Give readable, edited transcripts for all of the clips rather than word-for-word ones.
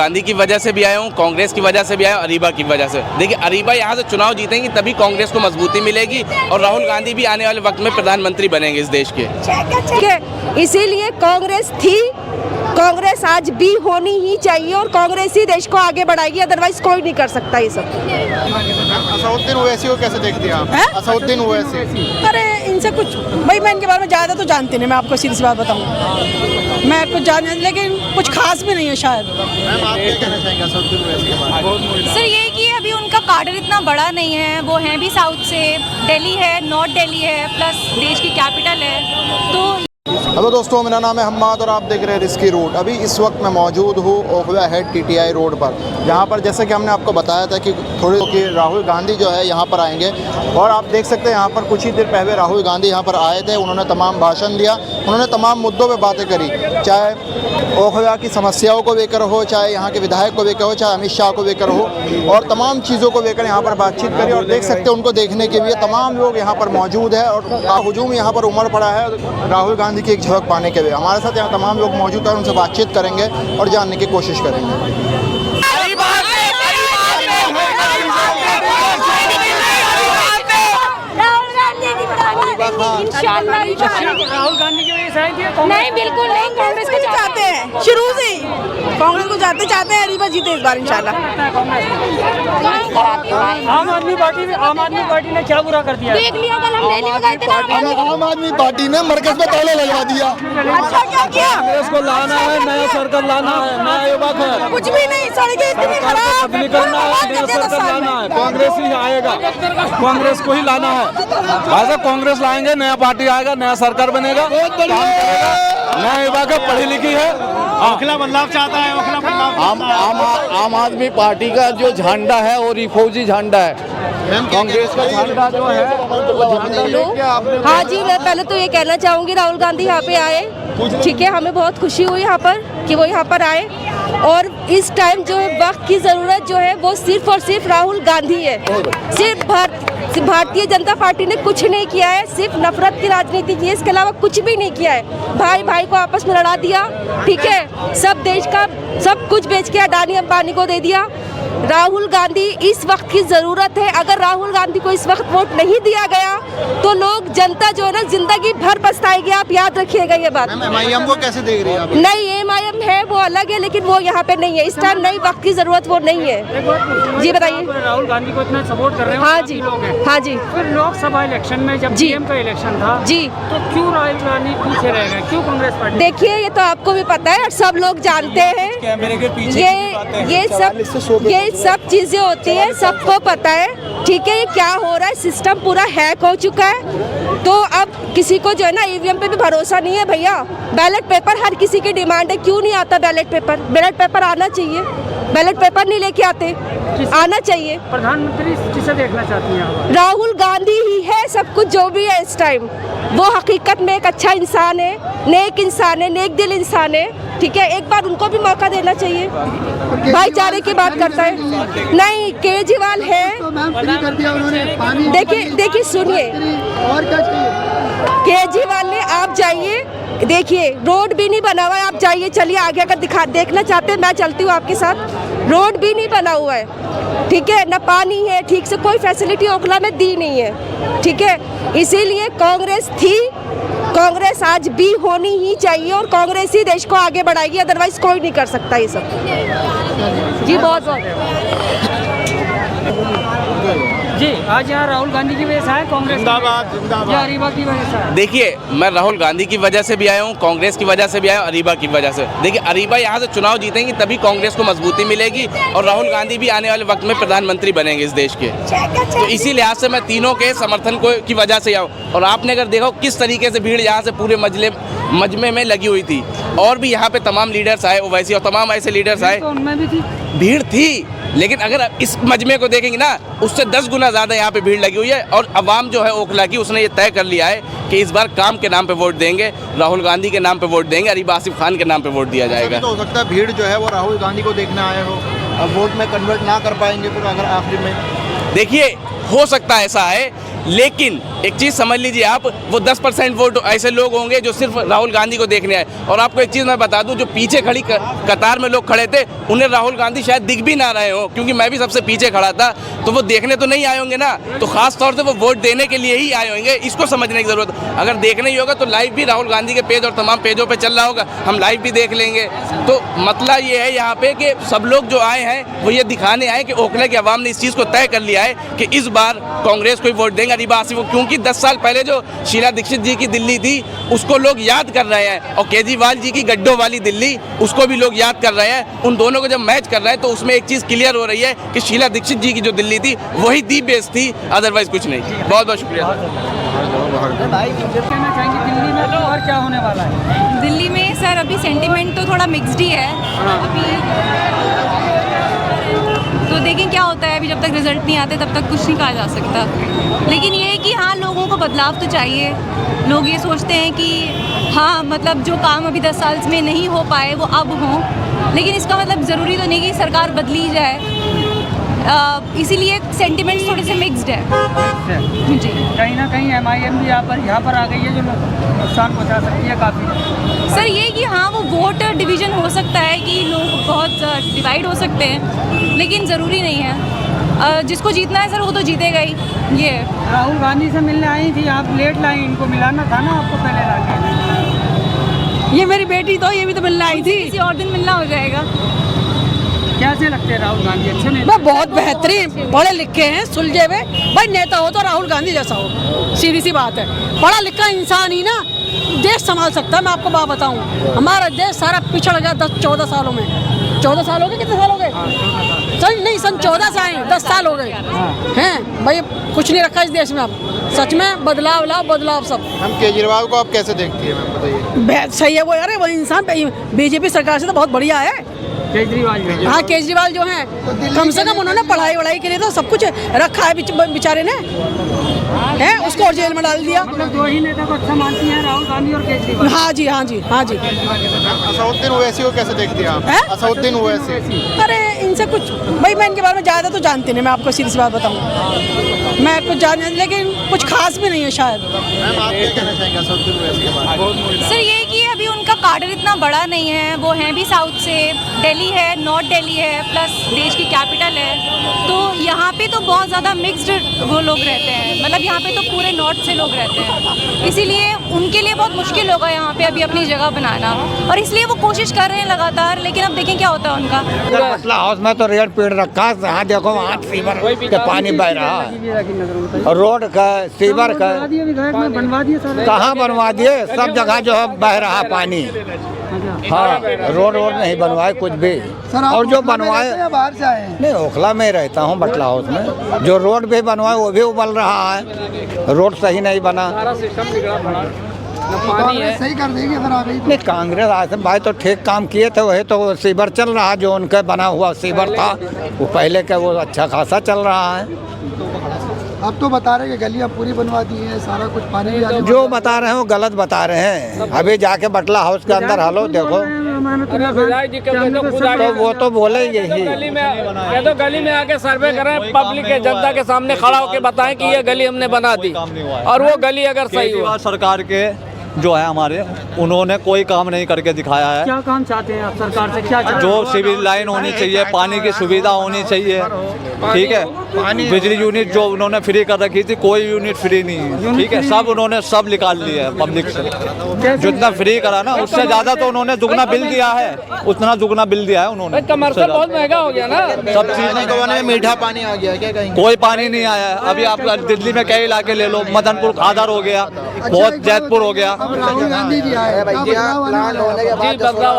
गांधी की वजह से भी आया हूँ, कांग्रेस की वजह से भी आया हूँ, अरीबा की वजह से। देखिए अरीबा यहाँ से चुनाव जीतेंगी तभी कांग्रेस को मजबूती मिलेगी और राहुल गांधी भी आने वाले वक्त में प्रधानमंत्री बनेंगे इस देश के। ठीक है, इसीलिए कांग्रेस थी, कांग्रेस आज भी होनी ही चाहिए और कांग्रेस ही देश को आगे बढ़ाएगी, अदरवाइज कोई नहीं कर सकता ये सब। असदुद्दीन ओवैसी को कैसे देखती हैं आप? असदुद्दीन ओवैसी, अरे इनसे कुछ भाई मैं इनके बारे में ज़्यादा तो जानती नहीं, मैं आपको सीधी सी बात बताऊँ, मैं कुछ जान लेकिन कुछ खास भी नहीं है शायद। मैम आप क्या कहना चाहेंगे असदुद्दीन ओवैसी के बारे में? सर ये कि अभी उनका कार्डर इतना बड़ा नहीं है, वो हैं भी साउथ से, दिल्ली है, नॉर्थ दिल्ली है, प्लस देश की कैपिटल है, तो हेलो दोस्तों, मेरा नाम है हम्माद और आप देख रहे हैं रिस्की रूट। अभी इस वक्त मैं मौजूद हूँ ओखला हेड टीटीआई रोड पर, जहाँ पर जैसे कि हमने आपको बताया था कि थोड़ी कि राहुल गांधी जो है यहाँ पर आएंगे और आप देख सकते हैं यहाँ पर कुछ ही देर पहले राहुल गांधी यहाँ पर आए थे। उन्होंने तमाम भाषण दिया, उन्होंने तमाम मुद्दों पर बातें करी, चाहे ओखला की समस्याओं को लेकर हो, चाहे यहाँ के विधायक को लेकर हो, चाहे अमित शाह को लेकर हो, और तमाम चीज़ों को लेकर यहाँ पर बातचीत करी। और देख सकते हैं उनको देखने के लिए तमाम लोग यहाँ पर मौजूद है और हुजूम यहाँ पर उमड़ पड़ा है राहुल गांधी की एक झलक पाने के लिए। हमारे साथ यहाँ तमाम लोग मौजूद हैं, उनसे बातचीत करेंगे और जानने की कोशिश करेंगे। राहुल गांधी की वजह से आई थी? नहीं बिल्कुल नहीं, कांग्रेस को चाहते हैं शुरू से ही, कांग्रेस को चाहते हैं अरीबा जीते इस बार इंशाल्लाह। आम आदमी पार्टी ने क्या बुरा कर दिया? देख लिया कल हम रैली में गए थे ना। आम आदमी पार्टी ने मरकज में ताला लगवा दिया। अच्छा क्या किया? कांग्रेस को लाना है, नया सरकार लाना है, नया युवक है, कुछ भी नहीं, सड़कें इतनी खराब, बदली करना है, नया सरकार लाना है, कांग्रेस ही आएगा, कांग्रेस को ही लाना है। ऐसा कांग्रेस लाएंगे, नया पार्टी आएगा, नया सरकार बनेगा, काम करेगा, नया युवक है, पढ़ी लिखी है, ओखला बदलाव चाहता है, ओखला बदलाव। आम आदमी पार्टी का जो झंडा है वो रिफौजी झंडा है। कांग्रेस का झंडा जो है हाँ जी, मैं पहले तो ये कहना चाहूँगी राहुल गांधी यहाँ पे आए, ठीक है, हमें बहुत खुशी हुई यहाँ पर कि वो यहाँ पर आए। और इस टाइम जो है वक्त की ज़रूरत जो है वो सिर्फ और सिर्फ राहुल गांधी है। सिर्फ भारतीय जनता पार्टी ने कुछ नहीं किया है, सिर्फ नफरत की राजनीति की है, इसके अलावा कुछ भी नहीं किया है। भाई भाई को आपस में लड़ा दिया, ठीक है, सब देश का सब कुछ बेच के अडानी अंबानी को दे दिया। राहुल गांधी इस वक्त की ज़रूरत है। अगर राहुल गांधी को इस वक्त वोट नहीं दिया गया तो लोग, जनता जो है ना, जिंदगी भर पछताएगी। आप याद रखिएगा ये बात। एमआईएम को कैसे देख रही है आप? नहीं, एमआईएम है वो अलग है, लेकिन वो यहाँ पे नहीं है इस टाइम, नई वक्त की जरूरत वो नहीं है। जी बताइए। राहुल गांधी को इतना सपोर्ट कर रहे हैं? हाँ जी, हाँ जी। फिर लोकसभा इलेक्शन में जब पीएम का इलेक्शन था जी, तो क्यों राहुल गांधी पीछे रह गए? क्यों कांग्रेस पार्टी? देखिए ये तो आपको भी पता है और सब लोग जानते हैं, ये सब चीजें होती है, सबको पता है, ठीक है। ये क्या हो रहा है, सिस्टम पूरा हैक हो चुका है। तो अब किसी को जो है ना ईवीएम पे भी भरोसा नहीं है भैया। बैलेट पेपर हर किसी की डिमांड है, क्यों नहीं आता बैलेट पेपर? बैलेट पेपर आना चाहिए, बैलेट पेपर नहीं लेके आते, आना चाहिए। प्रधानमंत्री किसे देखना चाहती हैं? राहुल गांधी ही है सब कुछ जो भी है इस टाइम। वो हकीकत में एक अच्छा इंसान है, नेक दिल इंसान है, ठीक है। एक बार उनको भी मौका देना चाहिए। भाईचारे की बात करता है। नहीं, केजरीवाल है, देखिए सुनिए, केजरीवाल ने, आप जाइए देखिए, रोड भी नहीं बना हुआ है। आप जाइए, चलिए आगे, अगर देखना चाहते हैं मैं चलती हूँ आपके साथ। रोड भी नहीं बना हुआ है, ठीक है, ना पानी है, ठीक से कोई फैसिलिटी ओखला में दी नहीं है, ठीक है। इसीलिए कांग्रेस थी, कांग्रेस आज भी होनी ही चाहिए और कांग्रेस ही देश को आगे बढ़ाएगी, अदरवाइज कोई नहीं कर सकता ये सब। जी बहुत जी, आज यहाँ राहुल गांधी की वजह से आए, कांग्रेस या अरीबा की वजह से आए? देखिए मैं राहुल गांधी की वजह से भी आया हूँ, कांग्रेस की वजह से भी आया हूँ, अरीबा की वजह से। देखिए अरीबा यहाँ से चुनाव जीतेंगी तभी कांग्रेस को मजबूती मिलेगी और राहुल गांधी भी आने वाले वक्त में प्रधानमंत्री बनेंगे इस देश के। तो इसी लिहाज से मैं तीनों के समर्थन की वजह से आऊँ। और आपने अगर देखो किस तरीके से भीड़ यहाँ से पूरे मजमे में लगी हुई थी, और भी यहाँ पे तमाम लीडर्स आए, ओवैसी और तमाम ऐसे लीडर्स आए, उनमें भी थी भीड़ थी। लेकिन अगर इस मजमे को देखेंगे ना, उससे 10 गुना ज़्यादा यहाँ पे भीड़ लगी हुई है। और अवाम जो है ओखला की, उसने ये तय कर लिया है कि इस बार काम के नाम पे वोट देंगे, राहुल गांधी के नाम पे वोट देंगे, अरीबा आसिफ खान के नाम पे वोट दिया जाएगा। तो हो सकता है भीड़ जो है वो राहुल गांधी को देखने आए हो, अब वोट में कन्वर्ट ना कर पाएंगे फिर अगर आखिर में। देखिए हो सकता है ऐसा है लेकिन एक चीज़ समझ लीजिए आप, वो 10% वोट ऐसे लोग होंगे जो सिर्फ राहुल गांधी को देखने आए। और आपको एक चीज़ मैं बता दूं, जो पीछे खड़ी कतार में लोग खड़े थे, उन्हें राहुल गांधी शायद दिख भी ना रहे हो, क्योंकि मैं भी सबसे पीछे खड़ा था। तो वो देखने तो नहीं आए होंगे ना, तो खास तौर से वो वोट देने के लिए ही आए होंगे। इसको समझने की ज़रूरत है। अगर देखना ही होगा तो लाइव भी राहुल गांधी के पेज और तमाम पेजों पर चल रहा होगा, हम लाइव भी देख लेंगे। तो मतलब ये है यहाँ पे कि सब लोग जो आए हैं वो ये दिखाने आए कि ओखला की आवाम ने इस चीज़ को तय कर लिया है कि इस बार कांग्रेस को ही वोट देंगे अरीबा आसिफ को। क्योंकि 10 साल पहले जो शीला दीक्षित जी की दिल्ली थी उसको लोग याद कर रहे हैं, और केजरीवाल जी की गड्ढों वाली दिल्ली उसको भी लोग याद कर रहे हैं। उन दोनों को जब मैच कर रहे हैं तो उसमें एक चीज़ क्लियर हो रही है कि शीला दीक्षित जी की जो दिल्ली थी वही दी बेस थी, अदरवाइज कुछ नहीं। बहुत बहुत शुक्रिया। दिल्ली में तो और क्या होने वाला है? दिल्ली में सर अभी सेंटिमेंट तो थोड़ा मिक्स्ड ही है अभी, तो देखें क्या होता है। अभी जब तक रिजल्ट नहीं आते तब तक कुछ नहीं कहा जा सकता। लेकिन ये है कि हाँ, लोगों को बदलाव तो चाहिए। लोग ये सोचते हैं कि हाँ, मतलब जो काम अभी 10 साल में नहीं हो पाए वो अब हों, लेकिन इसका मतलब ज़रूरी तो नहीं कि सरकार बदली जाए। इसीलिए सेंटिमेंट्स थोड़े से मिक्स्ड है जी। कहीं ना कहीं MIM भी यहाँ पर आ गई है जो नुकसान पहुँचा सकती है काफ़ी। सर ये कि हाँ, वो वोट डिवीज़न हो सकता है कि लोग बहुत डिवाइड हो सकते हैं, लेकिन ज़रूरी नहीं है। जिसको जीतना है सर वो तो जीतेगा ही। ये राहुल गांधी से मिलने आई थी आप, लेट लाई, इनको मिलाना था ना आपको पहले लाके। ये मेरी बेटी तो, ये भी तो मिलने आई थी। किसी और दिन मिलना हो जाएगा। कैसे लगते हैं राहुल गांधी? अच्छे नहीं? मैं बहुत बेहतरीन, पढ़े लिखे हैं, सुलझे हुए। भाई नेता हो तो राहुल गांधी जैसा हो, सीधी सी बात है। पढ़ा लिखा इंसान ही ना देश संभाल सकता है। मैं आपको बात बताऊं, हमारा देश सारा पिछड़ गया 10-14 सालों में। 14 साल हो गए, कितने साल हो गए? सन 14 से आए, 10 साल हो गए हैं भाई। कुछ नहीं रखा इस देश में। अब सच में बदलाव लाओ, बदलाव सब। हम केजरीवाल को आप कैसे देखती है, मैम बताइए? सही है वो यार, वो इंसान बीजेपी सरकार से तो बहुत बढ़िया है केजरीवाल। हाँ, केजरीवाल जो है कम से कम उन्होंने पढ़ाई वढ़ाई के लिए तो सब कुछ रखा है बेचारे ने, है उसको और जेल में डाल दिया। मतलब दो ही नेता को अच्छा मानती हैं, राहुल गांधी और केजरीवाल। हाँ जी, हाँ जी, हाँ जी। असदुद्दीन ओवैसी को कैसे देखती हैं आप? असदुद्दीन ओवैसी। अरे इनसे कुछ, भाई मैं इनके बारे में ज़्यादा तो जानती नहीं। मैं आपको सीधी सी बात बताऊँ, मैं कुछ जान, लेकिन कुछ खास भी नहीं है शायद। मैम आप क्या कहना चाहेंगे असदुद्दीन ओवैसी के बारे में? सर ये कि अभी उनका कार्डर इतना बड़ा नहीं है, वो हैं भी साउथ से, दिल्ली है, नॉर्थ दिल्ली है, प्लस देश की कैपिटल है। तो यहाँ पे तो बहुत ज़्यादा मिक्स्ड वो लोग रहते हैं, मतलब यहाँ पे तो पूरे नॉर्थ से लोग रहते हैं, इसीलिए उनके लिए बहुत मुश्किल होगा यहाँ पे अभी अपनी जगह बनाना। और इसलिए वो कोशिश कर रहे हैं लगातार, लेकिन अब देखें क्या होता है उनका। पटला हाउस में तो रेड पेड़ रखा है, यहाँ देखो वहाँ सीवर के पानी बह रहा है, रोड का सीवर का बनवा दिए सारे। कहाँ बनवा दिए? सब जगह जो है बह रहा पानी। हाँ, रोड नहीं बनवाए कुछ भी। और जो बनवाए, बाहर से आए नहीं ओखला में रहता हूँ बटला हाउस में, जो रोड भी बनवाए वो भी उबल रहा है, रोड सही नहीं बना। सही कर देगी अगर आ गई नहीं, कांग्रेस आसिफ भाई तो ठीक काम किए थे, वही तो सीवर चल रहा, जो उनका बना हुआ सीवर था वो पहले का वो अच्छा खासा चल रहा है। अब तो बता रहे कि गलियां पूरी बनवा दी है, सारा कुछ पानी भी जो बता रहे हैं वो गलत बता रहे हैं। अभी जाके बटला हाउस के अंदर हालो देखो, तो वो तो बोले यही। ये तो गली में आके सर्वे करें, पब्लिक के जनता के सामने खड़ा होकर बताएं कि ये गली हमने बना दी, और वो गली अगर सही हो। सरकार के जो है हमारे, उन्होंने कोई काम नहीं करके दिखाया है। क्या काम चाहते हैं आप सरकार से? क्या जो सिविल लाइन होनी चाहिए, पानी की सुविधा होनी चाहिए, ठीक है। बिजली यूनिट जो उन्होंने फ्री कर रखी थी, कोई यूनिट फ्री नहीं है, ठीक है। सब उन्होंने सब निकाल लिया है पब्लिक से। जितना फ्री करा ना उससे ज़्यादा तो उन्होंने दुगना बिल दिया है, उतना दुगना बिल दिया है उन्होंने। कमर्शियल बहुत महंगा हो गया ना, सब चीज़ मीठा पानी आ गया क्या कहीं? कोई पानी नहीं आया है। अभी आप दिल्ली में कई इलाके ले लो, मदनपुर खादर हो गया, बहुत जैतपुर हो गया। राहुल गांधी जी आए,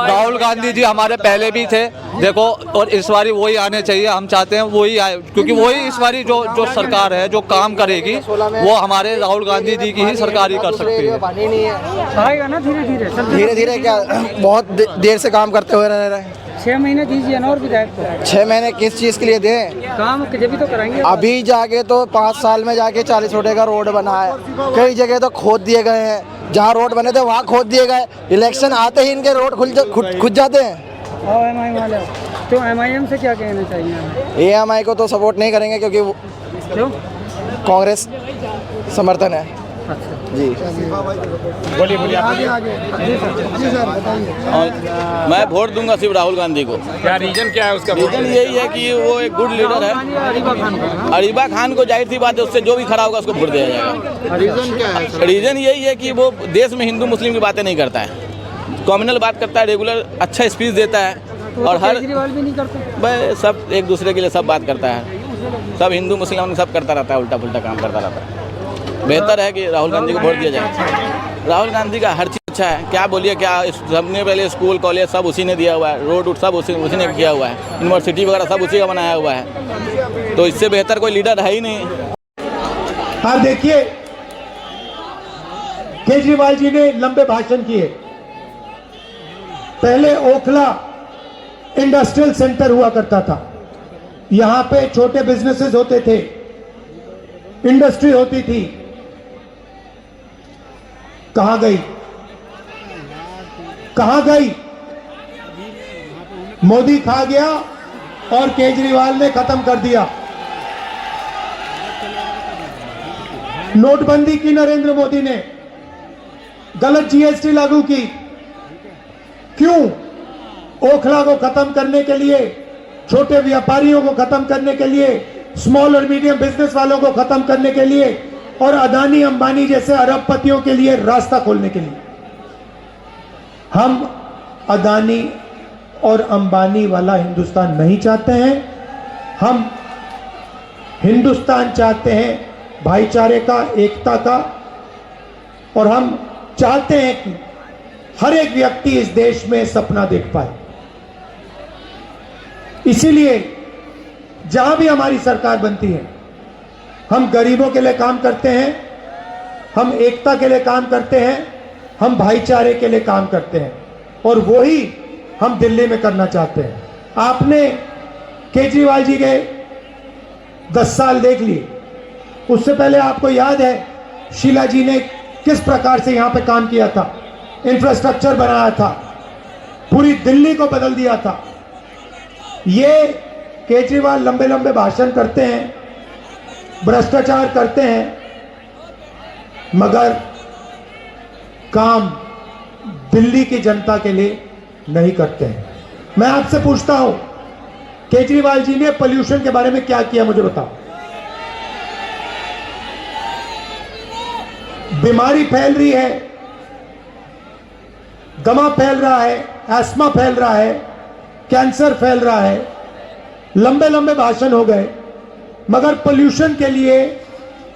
राहुल गांधी जी हमारे पहले भी थे देखो, और इस बारी वही आने चाहिए। हम चाहते हैं वही आए, क्योंकि वही इस बारी जो सरकार है जो काम करेगी वो हमारे राहुल गांधी जी की ही सरकार ही कर सकती है। आएगा ना धीरे धीरे, धीरे धीरे क्या, बहुत देर से काम करते हुए रह रहे हैं। 6 महीने दीजिए ना और विधायक को। 6 महीने किस चीज़ के लिए दें? काम जब भी तो कराएंगे। अभी जाके तो 5 साल में जाके 40 फुट का रोड बना है, कई जगह तो खोद दिए गए हैं, जहाँ रोड बने थे वहाँ खोद दिए गए। इलेक्शन आते ही इनके रोड खुद जाते हैं। और MI वाले तो MIM से क्या कहना चाहिए? AMI को तो सपोर्ट नहीं करेंगे, क्योंकि क्यों? कांग्रेस समर्थन है जी। बोलिए बोलिए आगे आगे जी सर बताइए। मैं वोट दूंगा सिर्फ राहुल गांधी को। क्या रीजन क्या है उसका? रीजन यही है कि वो एक गुड लीडर है। अरीबा खान को जाहिर सी बात है उससे जो भी खड़ा होगा उसको वोट दिया जाएगा। रीजन क्या है सर? रीजन यही है कि वो देश में हिंदू मुस्लिम की बातें नहीं करता है, कॉम्युनल बात करता है, रेगुलर अच्छा स्पीच देता है और हर केजरीवाल भी नहीं करते। भाई सब एक दूसरे के लिए सब बात करता है, सब हिंदू मुस्लिम सब करता रहता है, उल्टा पुल्टा काम करता रहता है। बेहतर है कि राहुल गांधी को वोट दिया जाए। राहुल गांधी का हर चीज़ अच्छा है, क्या बोलिए क्या, सबने पहले स्कूल कॉलेज सब उसी ने दिया हुआ है, रोड सब उसी ने किया हुआ है, यूनिवर्सिटी वगैरह सब उसी का बनाया हुआ है, तो इससे बेहतर कोई लीडर है ही नहीं। आप देखिए केजरीवाल जी ने लंबे भाषण किए। पहले ओखला इंडस्ट्रियल सेंटर हुआ करता था, यहां पे छोटे बिजनेसेस होते थे, इंडस्ट्री होती थी, कहां गई? कहां गई? मोदी खा गया और केजरीवाल ने खत्म कर दिया। नोटबंदी की नरेंद्र मोदी ने, गलत जीएसटी लागू की, क्यों? ओखला को खत्म करने के लिए, छोटे व्यापारियों को खत्म करने के लिए, स्मॉल और मीडियम बिजनेस वालों को खत्म करने के लिए और अदानी अंबानी जैसे अरबपतियों के लिए रास्ता खोलने के लिए। हम अदानी और अंबानी वाला हिंदुस्तान नहीं चाहते हैं, हम हिंदुस्तान चाहते हैं भाईचारे का, एकता का, और हम चाहते हैं कि हर एक व्यक्ति इस देश में सपना देख पाए। इसीलिए जहां भी हमारी सरकार बनती है, हम गरीबों के लिए काम करते हैं, हम एकता के लिए काम करते हैं, हम भाईचारे के लिए काम करते हैं, और वही हम दिल्ली में करना चाहते हैं। आपने केजरीवाल जी के 10 साल देख लिए, उससे पहले आपको याद है शीला जी ने किस प्रकार से यहां पे काम किया था, इंफ्रास्ट्रक्चर बनाया था, पूरी दिल्ली को बदल दिया था। ये केजरीवाल लंबे लंबे भाषण करते हैं, भ्रष्टाचार करते हैं, मगर काम दिल्ली की जनता के लिए नहीं करते हैं। मैं आपसे पूछता हूं, केजरीवाल जी ने पोल्यूशन के बारे में क्या किया, मुझे बताओ। बीमारी फैल रही है, दमा फैल रहा है, एस्मा फैल रहा है, कैंसर फैल रहा है, लंबे लंबे भाषण हो गए, मगर पोल्यूशन के लिए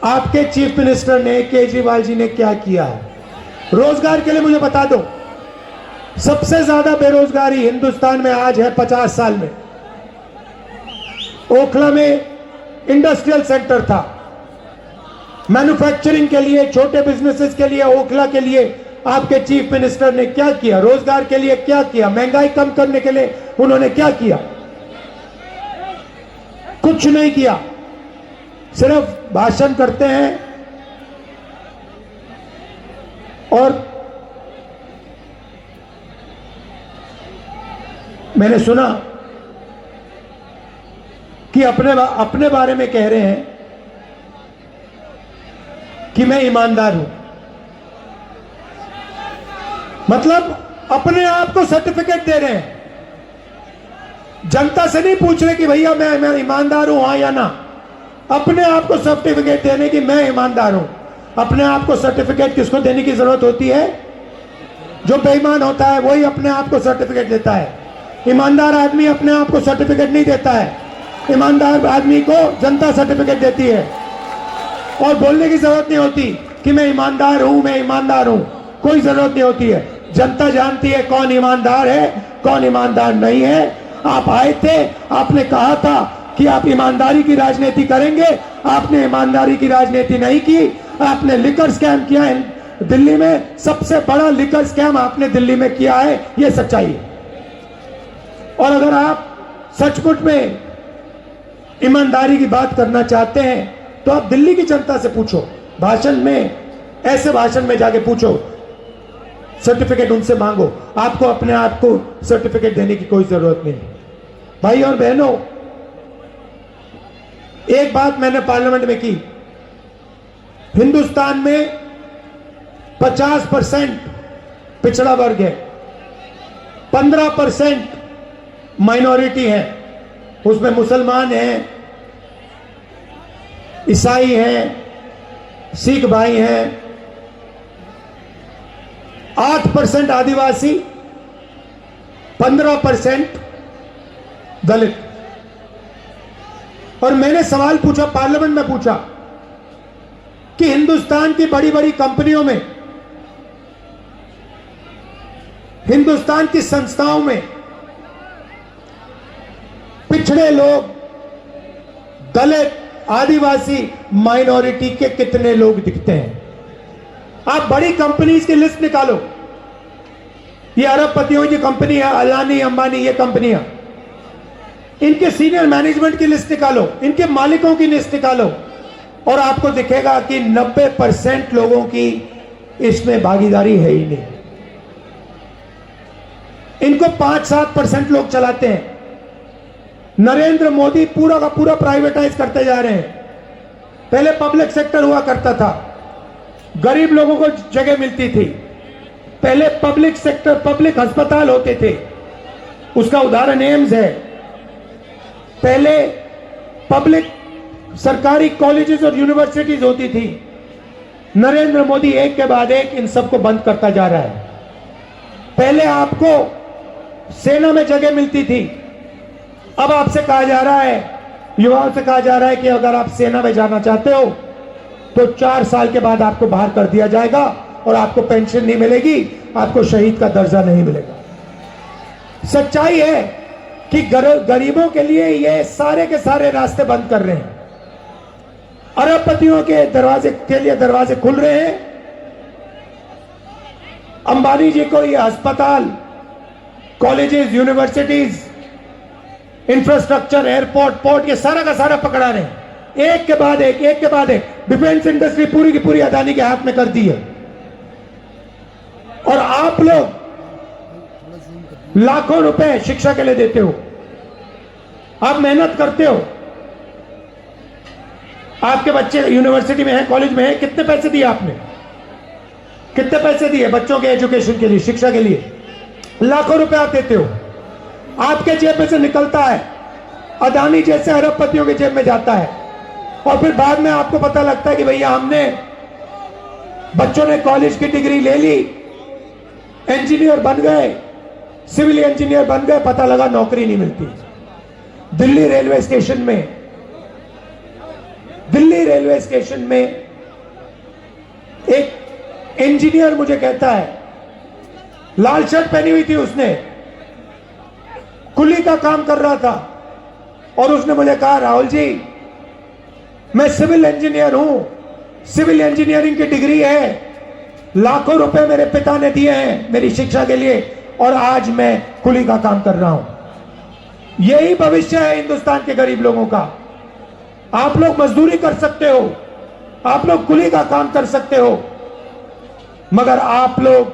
आपके चीफ मिनिस्टर ने, केजरीवाल जी ने क्या किया है? रोजगार के लिए मुझे बता दो, सबसे ज्यादा बेरोजगारी हिंदुस्तान में आज है 50 साल में। ओखला में इंडस्ट्रियल सेंटर था, मैन्युफैक्चरिंग के लिए, छोटे बिजनेसेस के लिए, ओखला के लिए आपके चीफ मिनिस्टर ने क्या किया? रोजगार के लिए क्या किया? महंगाई कम करने के लिए उन्होंने क्या किया? कुछ नहीं किया, सिर्फ भाषण करते हैं। और मैंने सुना कि अपने बारे में कह रहे हैं कि मैं ईमानदार हूं, मतलब अपने आप को सर्टिफिकेट दे रहे हैं, जनता से नहीं पूछ रहे कि भैया मैं ईमानदार हूं, हाँ या ना। अपने आप को सर्टिफिकेट देने की मैं ईमानदार हूं। अपने आप को सर्टिफिकेट किसको देने की जरूरत होती है? जो बेईमान होता है वही अपने आप को सर्टिफिकेट देता है। ईमानदार आदमी अपने आप को सर्टिफिकेट नहीं देता है, ईमानदार आदमी को जनता सर्टिफिकेट देती है। और बोलने की जरूरत नहीं होती कि मैं ईमानदार हूं, मैं ईमानदार हूं, कोई जरूरत नहीं होती है। जनता जानती है कौन ईमानदार है, कौन ईमानदार नहीं है। आप आए थे, आपने कहा था कि आप ईमानदारी की राजनीति करेंगे, आपने ईमानदारी की राजनीति नहीं की, आपने लिकर स्कैम किया है। दिल्ली में सबसे बड़ा लिकर स्कैम आपने दिल्ली में किया है, यह सच्चाई है। और अगर आप सचमुच में ईमानदारी की बात करना चाहते हैं तो आप दिल्ली की जनता से पूछो, भाषण में, ऐसे भाषण में जाके पूछो, सर्टिफिकेट उनसे मांगो। आपको अपने आप को सर्टिफिकेट देने की कोई जरूरत नहीं। भाई और बहनों, एक बात मैंने पार्लियामेंट में की, हिंदुस्तान में 50% पिछड़ा वर्ग है, 15% माइनॉरिटी है, उसमें मुसलमान हैं, ईसाई हैं, सिख भाई हैं, 8% आदिवासी, 15% दलित। और मैंने सवाल पूछा, पार्लियामेंट में पूछा कि हिंदुस्तान की बड़ी बड़ी कंपनियों में, हिंदुस्तान की संस्थाओं में पिछड़े लोग, दलित, आदिवासी, माइनॉरिटी के कितने लोग दिखते हैं? आप बड़ी कंपनीज की लिस्ट निकालो, ये अरबपतियों की कंपनी है, अलानी, अंबानी, ये कंपनियां, इनके सीनियर मैनेजमेंट की लिस्ट निकालो, इनके मालिकों की लिस्ट निकालो, और आपको दिखेगा कि 90% लोगों की इसमें भागीदारी है ही नहीं। इनको 5-7% लोग चलाते हैं। नरेंद्र मोदी पूरा का पूरा प्राइवेटाइज करते जा रहे हैं। पहले पब्लिक सेक्टर हुआ करता था, गरीब लोगों को जगह मिलती थी। पहले पब्लिक सेक्टर, पब्लिक अस्पताल होते थे, उसका उदाहरण एम्स है। पहले पब्लिक सरकारी कॉलेजेस और यूनिवर्सिटीज होती थी। नरेंद्र मोदी एक के बाद एक इन सबको बंद करता जा रहा है। पहले आपको सेना में जगह मिलती थी, अब आपसे कहा जा रहा है, युवाओं से कहा जा रहा है कि अगर आप सेना में जाना चाहते हो तो 4 साल के बाद आपको बाहर कर दिया जाएगा और आपको पेंशन नहीं मिलेगी, आपको शहीद का दर्जा नहीं मिलेगा। सच्चाई है कि गरीबों के लिए ये सारे के सारे रास्ते बंद कर रहे हैं। अरबपतियों के दरवाजे के लिए दरवाजे खुल रहे हैं। अंबानी जी को ये अस्पताल, colleges, universities, infrastructure, airport, port, ये सारा का सारा पकड़ा रहे हैं। एक के बाद एक, एक के बाद एक। डिफेंस इंडस्ट्री पूरी की पूरी अदानी के हाथ में कर दी है। और आप लोग लाखों रुपए शिक्षा के लिए देते हो, आप मेहनत करते हो, आपके बच्चे यूनिवर्सिटी में हैं, कॉलेज में हैं, कितने पैसे दिए आपने? कितने पैसे दिए बच्चों के एजुकेशन के लिए, शिक्षा के लिए? लाखों रुपए आप देते हो, आपके जेब में से निकलता है, अदानी जैसे अरबपतियों के जेब में जाता है, और फिर बाद में आपको पता लगता है कि भैया हमने, बच्चों ने कॉलेज की डिग्री ले ली, इंजीनियर बन गए, सिविल इंजीनियर बन गए, पता लगा नौकरी नहीं मिलती। दिल्ली रेलवे स्टेशन में एक इंजीनियर मुझे कहता है, लाल शर्ट पहनी हुई थी उसने, कुली का काम कर रहा था, और उसने मुझे कहा, राहुल जी मैं सिविल इंजीनियर हूं, सिविल इंजीनियरिंग की डिग्री है, लाखों रुपए मेरे पिता ने दिए हैं मेरी शिक्षा के लिए, और आज मैं कुली का काम कर रहा हूं। यही भविष्य है हिंदुस्तान के गरीब लोगों का। आप लोग मजदूरी कर सकते हो, आप लोग कुली का काम कर सकते हो, मगर आप लोग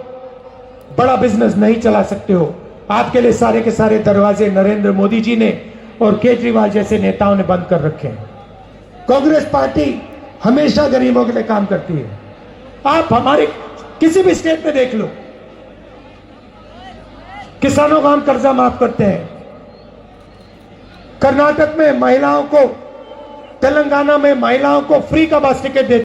बड़ा बिजनेस नहीं चला सकते हो। आपके लिए सारे के सारे दरवाजे नरेंद्र मोदी जी ने और केजरीवाल जैसे नेताओं ने बंद कर रखे हैं। कांग्रेस पार्टी हमेशा गरीबों के लिए काम करती है। आप हमारे किसी भी स्टेट में देख लो, किसानों का हम कर्जा माफ करते हैं। कर्नाटक में महिलाओं को, तेलंगाना में महिलाओं को फ्री का बस टिकट देते हैं।